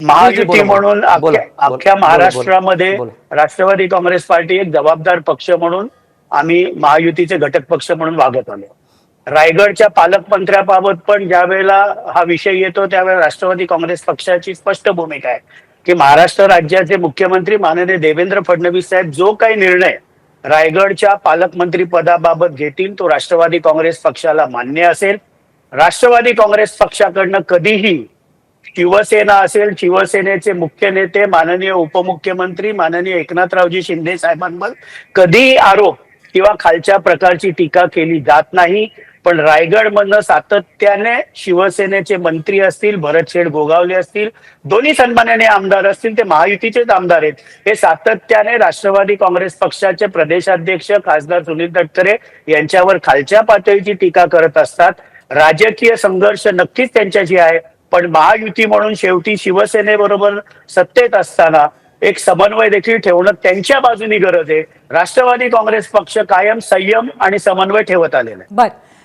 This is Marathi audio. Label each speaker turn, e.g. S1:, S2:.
S1: महायुती म्हणून
S2: बोला,
S1: अख्ख्या महाराष्ट्रामध्ये
S2: बोला.
S1: राष्ट्रवादी काँग्रेस पार्टी एक जबाबदार पक्ष म्हणून आम्ही महायुतीचे घटक पक्ष म्हणून वागत आलो. रायगडच्या पालकमंत्र्याबाबत पण ज्या वेळेला हा विषय येतो त्यावेळेला राष्ट्रवादी काँग्रेस पक्षाची स्पष्ट भूमिका आहे की महाराष्ट्र राज्याचे मुख्यमंत्री माननीय देवेंद्र फडणवीस साहेब जो काही निर्णय रायगडच्या पालकमंत्री पदाबाबत घेतील तो राष्ट्रवादी काँग्रेस पक्षाला मान्य असेल. राष्ट्रवादी काँग्रेस पक्षाकडनं कधीही शिवसेना असेल, शिवसेनेचे मुख्य नेते माननीय उपमुख्यमंत्री माननीय एकनाथरावजी शिंदे साहेबांवर कधीही आरोप किंवा खालच्या प्रकारची टीका केली जात नाही. पण रायगडमधनं सातत्याने शिवसेनेचे मंत्री असतील, भरतशेठ गोगावले असतील, दोन्ही सन्माननीय आमदार असतील, ते महायुतीचेच आमदार आहेत, हे सातत्याने राष्ट्रवादी काँग्रेस पक्षाचे प्रदेशाध्यक्ष खासदार सुनील तटकरे यांच्यावर खालच्या पातळीची टीका करत असतात. राजकीय संघर्ष नक्कीच त्यांच्याशी आहे, पण महायुती म्हणून शेवटी शिवसेनेबरोबर सत्तेत असताना एक समन्वय देखील ठेवणं त्यांच्या बाजूनी गरज आहे. राष्ट्रवादी काँग्रेस पक्ष कायम संयम आणि समन्वय ठेवत आलेला आहे.